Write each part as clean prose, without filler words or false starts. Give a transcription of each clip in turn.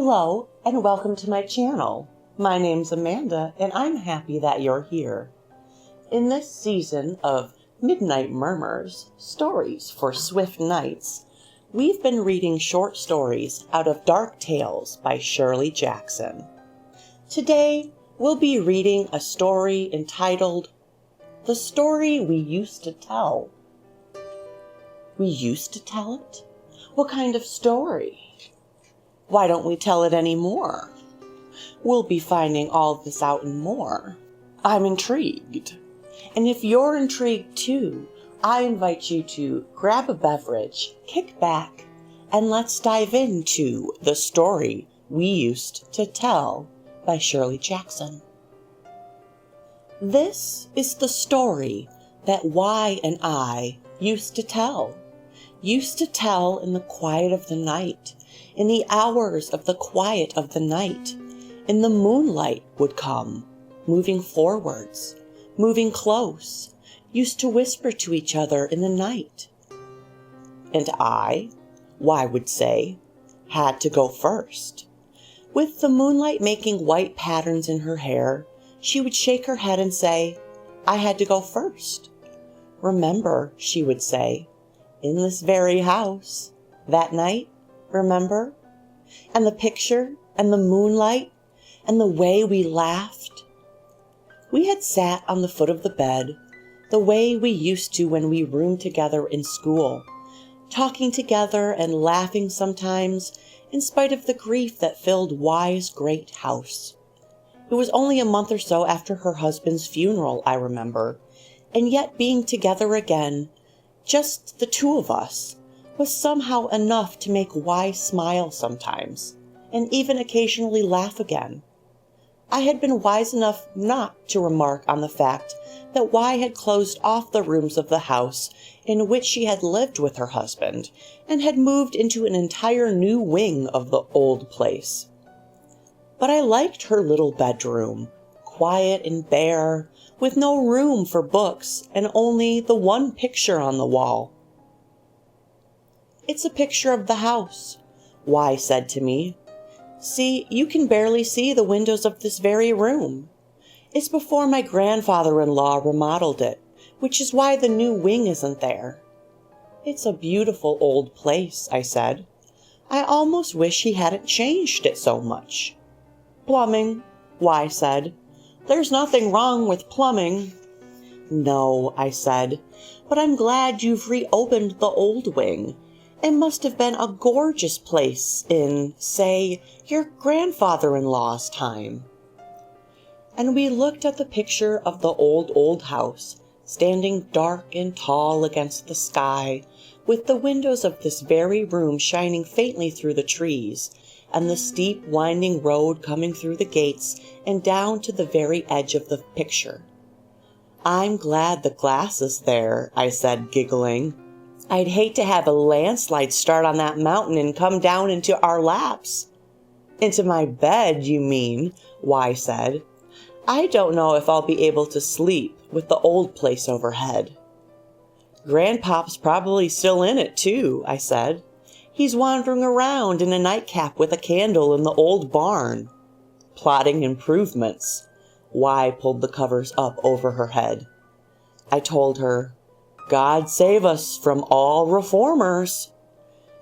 Hello and welcome to my channel. My name's Amanda and I'm happy that you're here. In this season of Midnight Murmurs, Stories for Swift Nights, we've been reading short stories out of Dark Tales by Shirley Jackson. Today, we'll be reading a story entitled The Story We Used to Tell. We used to tell it? What kind of story? Why don't we tell it anymore? We'll be finding all this out and more. I'm intrigued. And if you're intrigued too, I invite you to grab a beverage, kick back, and let's dive into The Story We Used to Tell by Shirley Jackson. This is the story that Y and I used to tell. Used to tell in the quiet of the night, in the hours of the quiet of the night, in the moonlight would come, moving forwards, moving close, used to whisper to each other in the night. And I, Y would say, had to go first. With the moonlight making white patterns in her hair, she would shake her head and say, I had to go first. Remember, she would say, in this very house, that night, remember? And the picture, and the moonlight, and the way we laughed. We had sat on the foot of the bed, the way we used to when we roomed together in school, talking together and laughing sometimes, in spite of the grief that filled Y's great house. It was only a month or so after her husband's funeral, I remember, and yet being together again, just the two of us, was somehow enough to make Y smile sometimes, and even occasionally laugh again. I had been wise enough not to remark on the fact that Y had closed off the rooms of the house in which she had lived with her husband, and had moved into an entire new wing of the old place. But I liked her little bedroom, quiet and bare, with no room for books and only the one picture on the wall. It's a picture of the house, Y said to me. See, you can barely see the windows of this very room. It's before my grandfather-in-law remodeled it, which is why the new wing isn't there. It's a beautiful old place, I said. I almost wish he hadn't changed it so much. Plumbing, Y said. There's nothing wrong with plumbing. No, I said, but I'm glad you've reopened the old wing. It must have been a gorgeous place in, say, your grandfather-in-law's time. And we looked at the picture of the old house, standing dark and tall against the sky, with the windows of this very room shining faintly through the trees, and the steep, winding road coming through the gates and down to the very edge of the picture. I'm glad the glass is there, I said, giggling. I'd hate to have a landslide start on that mountain and come down into our laps. Into my bed, you mean, Y said. I don't know if I'll be able to sleep with the old place overhead. Grandpop's probably still in it, too, I said. He's wandering around in a nightcap with a candle in the old barn. Plotting improvements. Y pulled the covers up over her head. I told her, God save us from all reformers,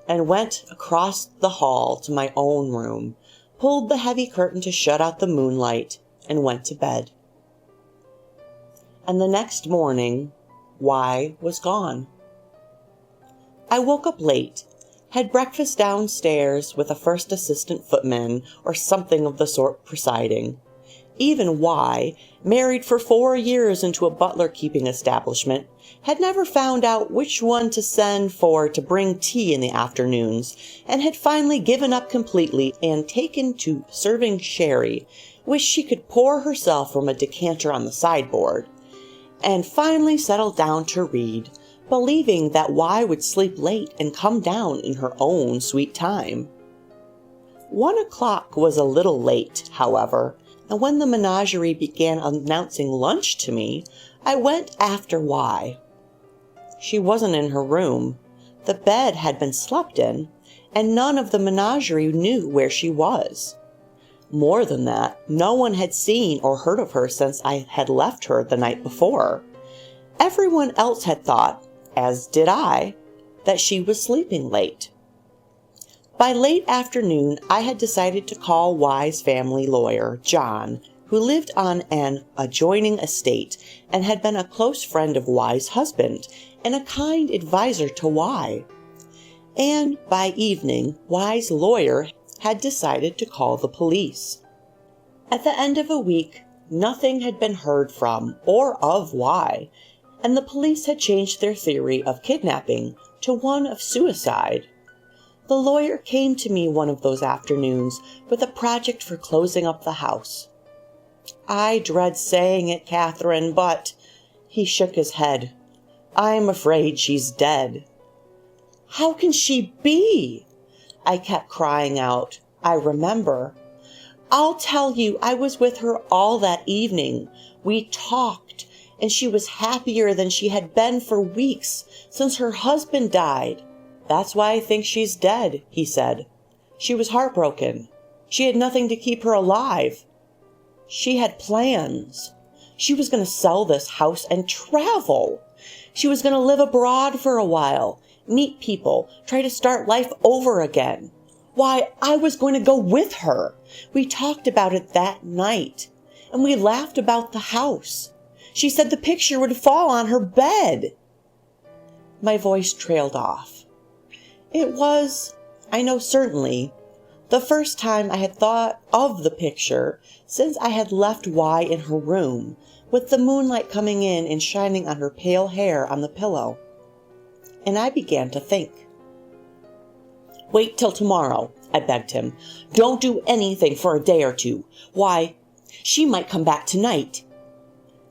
and went across the hall to my own room, pulled the heavy curtain to shut out the moonlight, and went to bed. And the next morning, Y was gone. I woke up late, had breakfast downstairs with a first assistant footman or something of the sort presiding. Even Y, married for 4 years into a butler-keeping establishment, had never found out which one to send for to bring tea in the afternoons, and had finally given up completely and taken to serving sherry, which she could pour herself from a decanter on the sideboard, and finally settled down to read, believing that Y would sleep late and come down in her own sweet time. 1 o'clock was a little late, however, and when the menagerie began announcing lunch to me, I went after Y. She wasn't in her room. The bed had been slept in, and none of the menagerie knew where she was. More than that, no one had seen or heard of her since I had left her the night before. Everyone else had thought, as did I, that she was sleeping late. By late afternoon, I had decided to call Y's family lawyer, John, who lived on an adjoining estate and had been a close friend of Y's husband and a kind advisor to Y. And by evening, Y's lawyer had decided to call the police. At the end of a week, nothing had been heard from or of Y, and the police had changed their theory of kidnapping to one of suicide. The lawyer came to me one of those afternoons with a project for closing up the house. I dread saying it, Catherine, but he shook his head. I'm afraid she's dead. How can she be? I kept crying out. I remember. I'll tell you, I was with her all that evening. We talked, and she was happier than she had been for weeks since her husband died. That's why I think she's dead, he said. She was heartbroken. She had nothing to keep her alive. She had plans. She was going to sell this house and travel. She was going to live abroad for a while, meet people, try to start life over again. Why, I was going to go with her. We talked about it that night, and we laughed about the house. She said the picture would fall on her bed. My voice trailed off. It was, I know certainly, the first time I had thought of the picture since I had left Y in her room, with the moonlight coming in and shining on her pale hair on the pillow. And I began to think. Wait till tomorrow, I begged him. Don't do anything for a day or two. Why, she might come back tonight.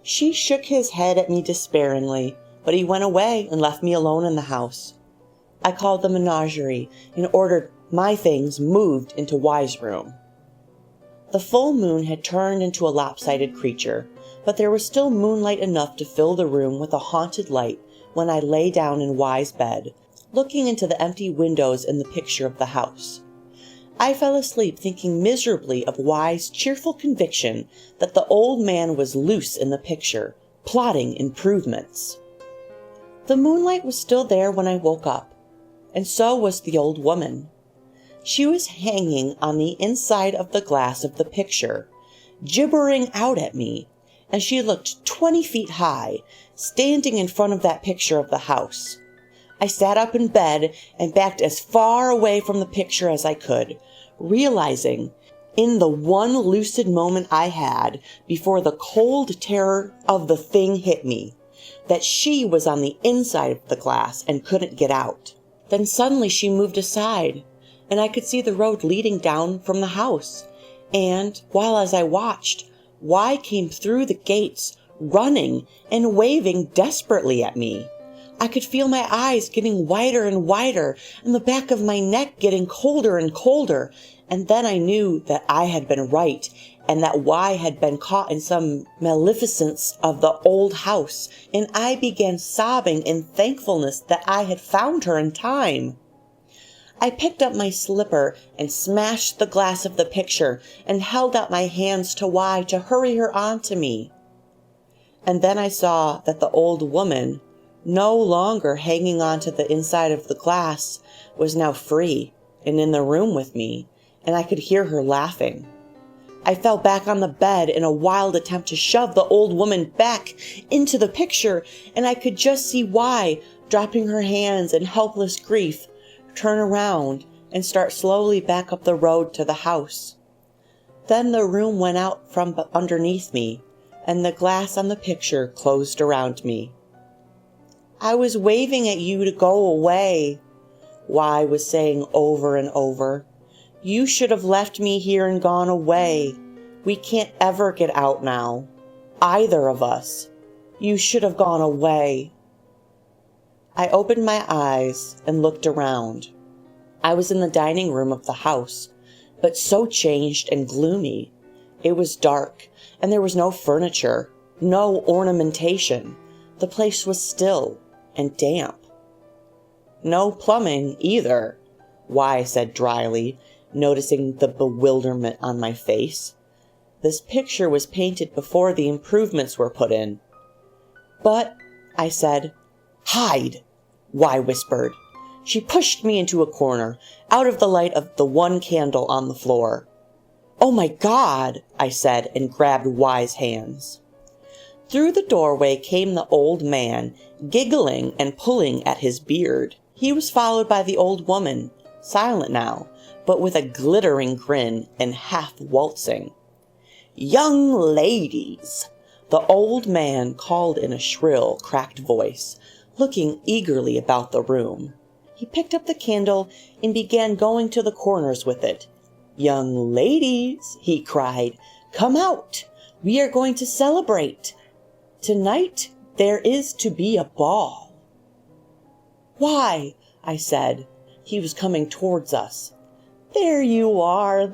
She shook his head at me despairingly, but he went away and left me alone in the house. I called the menagerie and ordered my things moved into Y's room. The full moon had turned into a lopsided creature, but there was still moonlight enough to fill the room with a haunted light when I lay down in Y's bed, looking into the empty windows in the picture of the house. I fell asleep thinking miserably of Y's cheerful conviction that the old man was loose in the picture, plotting improvements. The moonlight was still there when I woke up, and so was the old woman. She was hanging on the inside of the glass of the picture, gibbering out at me, and she looked 20 feet high, standing in front of that picture of the house. I sat up in bed and backed as far away from the picture as I could, realizing, in the one lucid moment I had before the cold terror of the thing hit me, that she was on the inside of the glass and couldn't get out. Then suddenly she moved aside, and I could see the road leading down from the house. And, while as I watched, Y came through the gates, running and waving desperately at me. I could feel my eyes getting wider and wider, and the back of my neck getting colder and colder, and then I knew that I had been right, and that Y had been caught in some maleficence of the old house, and I began sobbing in thankfulness that I had found her in time. I picked up my slipper and smashed the glass of the picture and held out my hands to Y to hurry her on to me. And then I saw that the old woman, no longer hanging on to the inside of the glass, was now free and in the room with me, and I could hear her laughing. I fell back on the bed in a wild attempt to shove the old woman back into the picture, and I could just see Y, dropping her hands in helpless grief, turn around and start slowly back up the road to the house. Then the room went out from underneath me, and the glass on the picture closed around me. I was waving at you to go away, Y was saying over and over. You should have left me here and gone away. We can't ever get out now. Either of us. You should have gone away. I opened my eyes and looked around. I was in the dining room of the house, but so changed and gloomy. It was dark, and there was no furniture, no ornamentation. The place was still and damp. No plumbing either. Y said dryly, noticing the bewilderment on my face. This picture was painted before the improvements were put in. But, I said. Hide, Y whispered. She pushed me into a corner, out of the light of the one candle on the floor. Oh my God, I said, and grabbed Y's hands. Through the doorway came the old man, giggling and pulling at his beard. He was followed by the old woman, silent now, but with a glittering grin and half waltzing. Young ladies, the old man called in a shrill, cracked voice, looking eagerly about the room. He picked up the candle and began going to the corners with it. Young ladies, he cried, come out. We are going to celebrate. Tonight there is to be a ball. Why, I said. He was coming towards us. There you are,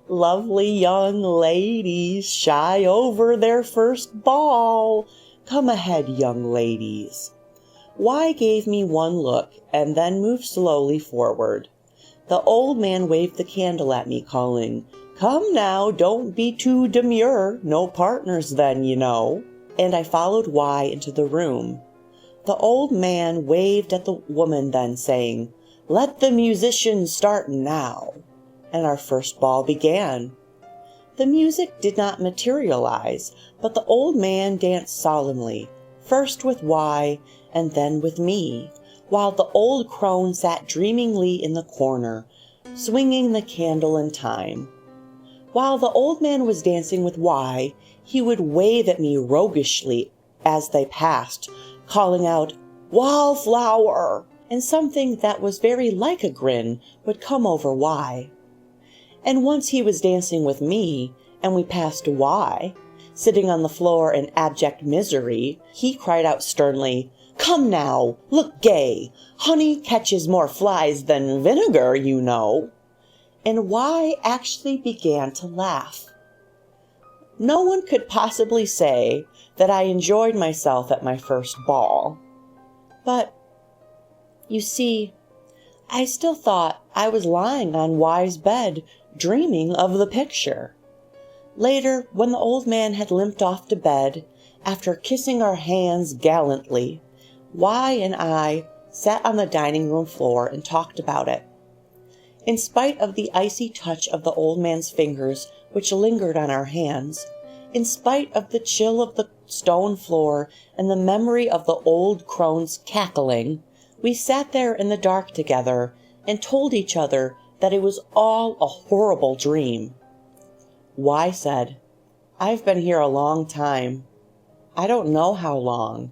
lovely young ladies, shy over their first ball. Come ahead, young ladies. Y gave me one look and then moved slowly forward. The old man waved the candle at me, calling, Come now, don't be too demure, no partners then, you know. And I followed Y into the room. The old man waved at the woman then, saying, Let the musicians start now. And our first ball began. The music did not materialize, but the old man danced solemnly, first with Y and then with me, while the old crone sat dreamingly in the corner, swinging the candle in time. While the old man was dancing with Y, he would wave at me roguishly as they passed, calling out, Wallflower! And something that was very like a grin would come over Y. And once he was dancing with me, and we passed Y, sitting on the floor in abject misery, he cried out sternly, Come now, look gay. Honey catches more flies than vinegar, you know. And Y actually began to laugh. No one could possibly say that I enjoyed myself at my first ball. But, you see, I still thought I was lying on Y's bed, dreaming of the picture. Later, when the old man had limped off to bed, after kissing our hands gallantly, Y and I sat on the dining room floor and talked about it. In spite of the icy touch of the old man's fingers which lingered on our hands, in spite of the chill of the stone floor and the memory of the old crone's cackling, we sat there in the dark together and told each other that it was all a horrible dream. Y said, I've been here a long time. I don't know how long,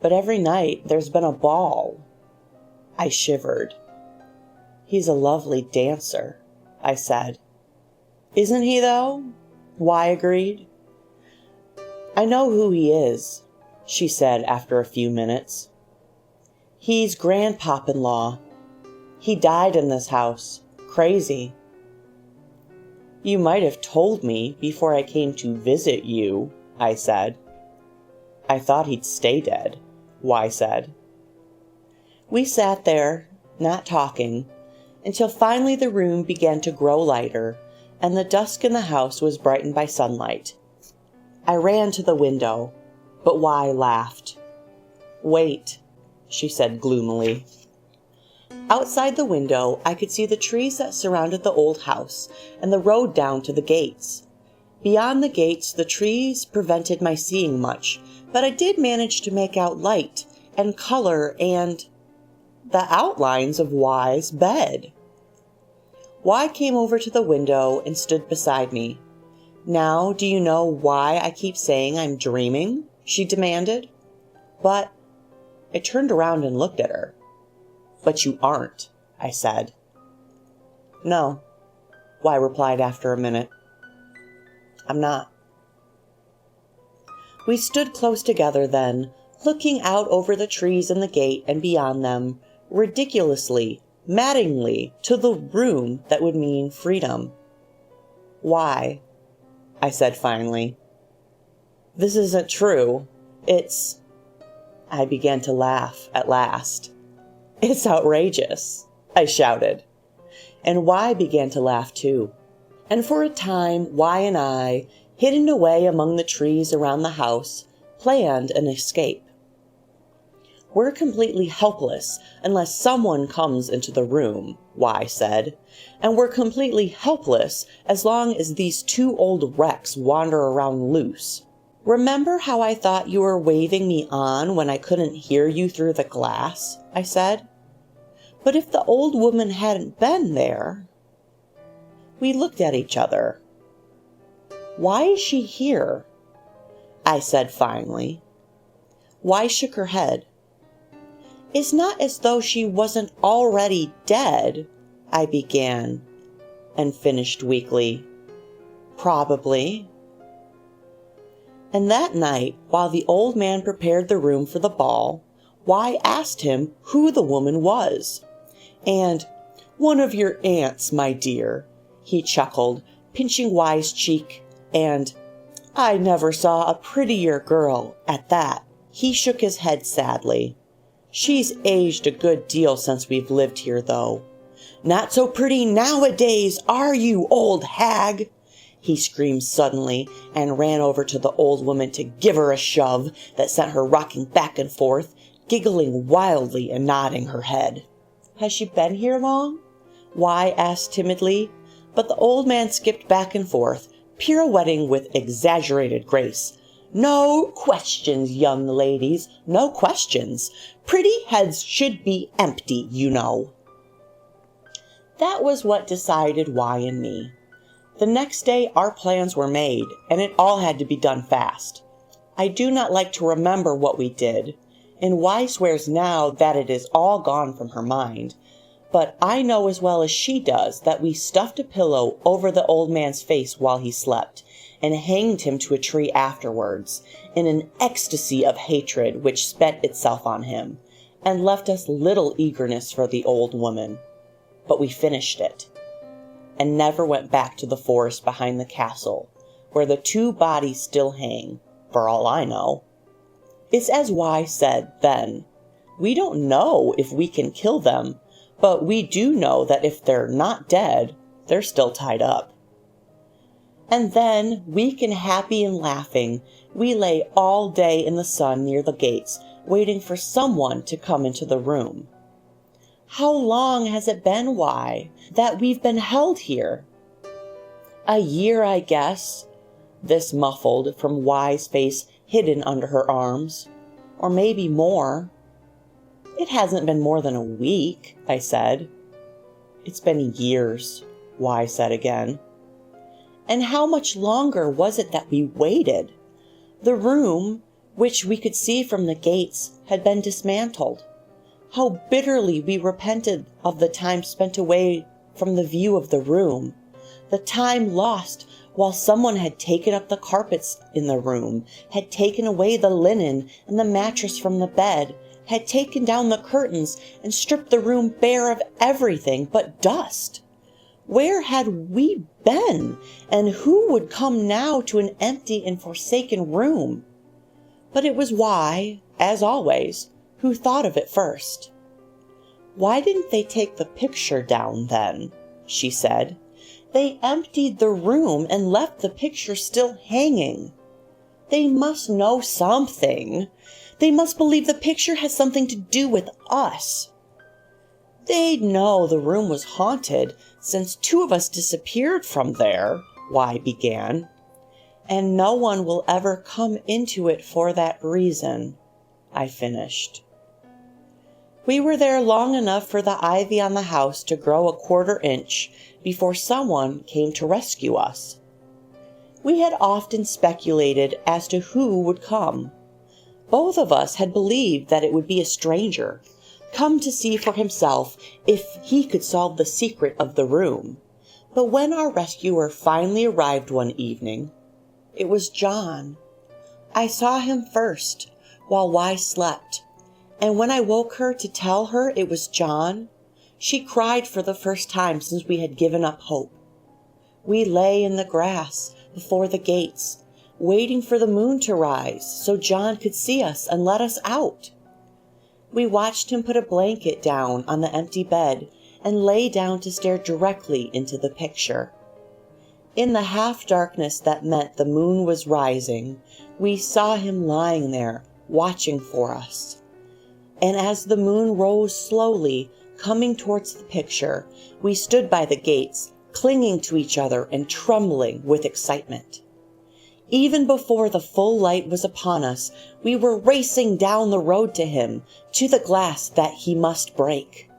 but every night there's been a ball. I shivered. He's a lovely dancer, I said. Isn't he, though? Y agreed. I know who he is, she said after a few minutes. He's grandpop-in-law. He died in this house. Crazy. You might have told me before I came to visit you, I said. I thought he'd stay dead, Y said. We sat there, not talking, until finally the room began to grow lighter, and the dusk in the house was brightened by sunlight. I ran to the window, but Y laughed. Wait, she said gloomily. Outside the window, I could see the trees that surrounded the old house and the road down to the gates. Beyond the gates, the trees prevented my seeing much, but I did manage to make out light and color and the outlines of Y's bed. Y came over to the window and stood beside me. Now, do you know why I keep saying I'm dreaming? She demanded. But I turned around and looked at her. But you aren't, I said. No, Y replied after a minute. I'm not. We stood close together then, looking out over the trees and the gate and beyond them, ridiculously, maddeningly, to the room that would mean freedom. Y, I said finally. This isn't true. I began to laugh at last. It's outrageous. I shouted. And Y began to laugh too. And for a time, Y and I, hidden away among the trees around the house, planned an escape. We're completely helpless unless someone comes into the room, Y said, and we're completely helpless as long as these two old wrecks wander around loose. Remember how I thought you were waving me on when I couldn't hear you through the glass? I said. But if the old woman hadn't been there... We looked at each other. Why is she here? I said finally. Y shook her head. It's not as though she wasn't already dead, I began, and finished weakly. Probably. And that night, while the old man prepared the room for the ball, Y asked him who the woman was. And, one of your aunts, my dear, he chuckled, pinching Y's cheek, and, I never saw a prettier girl at that. He shook his head sadly. She's aged a good deal since we've lived here, though. Not so pretty nowadays, are you, old hag? He screamed suddenly and ran over to the old woman to give her a shove that sent her rocking back and forth, giggling wildly and nodding her head. Has she been here long? Y asked timidly, but the old man skipped back and forth, pirouetting with exaggerated grace. No questions, young ladies, no questions. Pretty heads should be empty, you know. That was what decided Y and me. The next day our plans were made, and it all had to be done fast. I do not like to remember what we did, and Y swears now that it is all gone from her mind. But I know as well as she does that we stuffed a pillow over the old man's face while he slept, and hanged him to a tree afterwards, in an ecstasy of hatred which spent itself on him, and left us little eagerness for the old woman. But we finished it, and never went back to the forest behind the castle, where the two bodies still hang, for all I know. It's as Y said then. We don't know if we can kill them, but we do know that if they're not dead, they're still tied up. And then, weak and happy and laughing, we lay all day in the sun near the gates, waiting for someone to come into the room. How long has it been, Y, that we've been held here? A year, I guess. This muffled from Y's face hidden under her arms. Or maybe more. It hasn't been more than a week, I said. It's been years, Y said again. And how much longer was it that we waited? The room, which we could see from the gates, had been dismantled. How bitterly we repented of the time spent away from the view of the room, the time lost while someone had taken up the carpets in the room, had taken away the linen and the mattress from the bed, had taken down the curtains and stripped the room bare of everything but dust. Where had we been, and who would come now to an empty and forsaken room? But it was Y, as always, who thought of it first. Why didn't they take the picture down then? She said. They emptied the room and left the picture still hanging. They must know something. They must believe the picture has something to do with us. They'd know the room was haunted since two of us disappeared from there, Y began. And no one will ever come into it for that reason, I finished. We were there long enough for the ivy on the house to grow a 1/4 inch before someone came to rescue us. We had often speculated as to who would come. Both of us had believed that it would be a stranger, come to see for himself if he could solve the secret of the room. But when our rescuer finally arrived one evening, it was John. I saw him first, while Y slept, and when I woke her to tell her it was John, she cried for the first time since we had given up hope. We lay in the grass before the gates, waiting for the moon to rise so John could see us and let us out. We watched him put a blanket down on the empty bed and lay down to stare directly into the picture. In the half-darkness that meant the moon was rising, we saw him lying there, watching for us. And as the moon rose slowly, coming towards the picture, we stood by the gates, clinging to each other and trembling with excitement. Even before the full light was upon us, we were racing down the road to him, to the glass that he must break.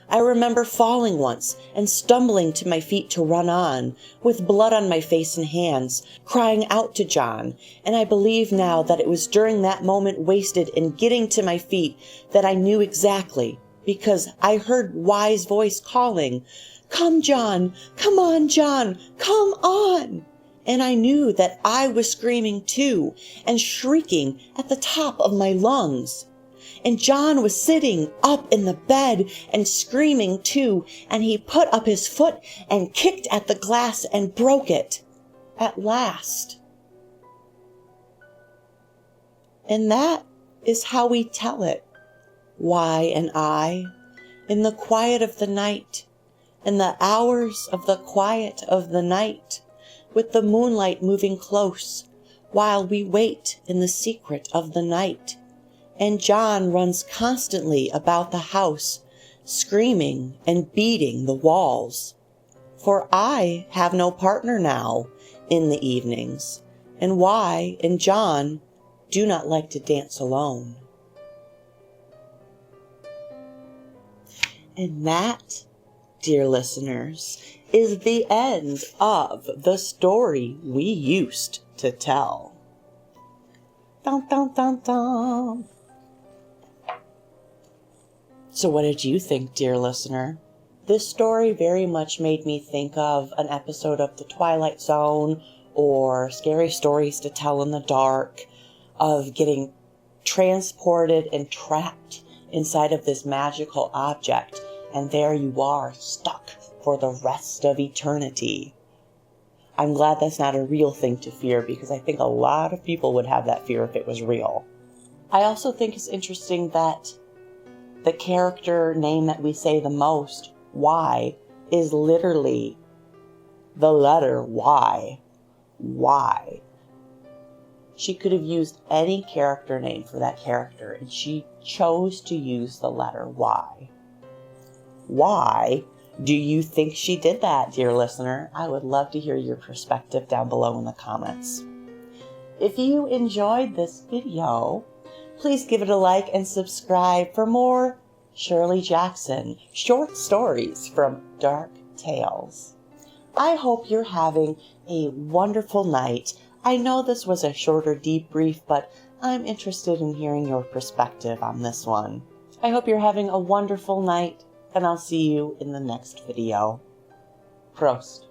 I remember falling once and stumbling to my feet to run on, with blood on my face and hands, crying out to John, and I believe now that it was during that moment wasted in getting to my feet that I knew exactly, because I heard Y's voice calling, "Come, John! Come on, John! Come on!" And I knew that I was screaming too, and shrieking at the top of my lungs. And John was sitting up in the bed and screaming too, and he put up his foot and kicked at the glass and broke it. At last. And that is how we tell it, Y and I, in the quiet of the night, in the hours of the quiet of the night, with the moonlight moving close, while we wait in the secret of the night. And John runs constantly about the house, screaming and beating the walls. For I have no partner now in the evenings, and Y and John do not like to dance alone. And that, dear listeners, is the end of the story we used to tell. Dun, dun, dun, dun. So what did you think, dear listener? This story very much made me think of an episode of The Twilight Zone or Scary Stories to Tell in the Dark, of getting transported and trapped inside of this magical object, and there you are, stuck for the rest of eternity. I'm glad that's not a real thing to fear, because I think a lot of people would have that fear if it was real. I also think it's interesting that the character name that we say the most, Y, is literally the letter Y. Y. She could have used any character name for that character, and she chose to use the letter Y. Why do you think she did that, dear listener? I would love to hear your perspective down below in the comments. If you enjoyed this video, please give it a like and subscribe for more Shirley Jackson short stories from Dark Tales. I hope you're having a wonderful night. I know this was a shorter debrief, but I'm interested in hearing your perspective on this one. I hope you're having a wonderful night, and I'll see you in the next video. Prost.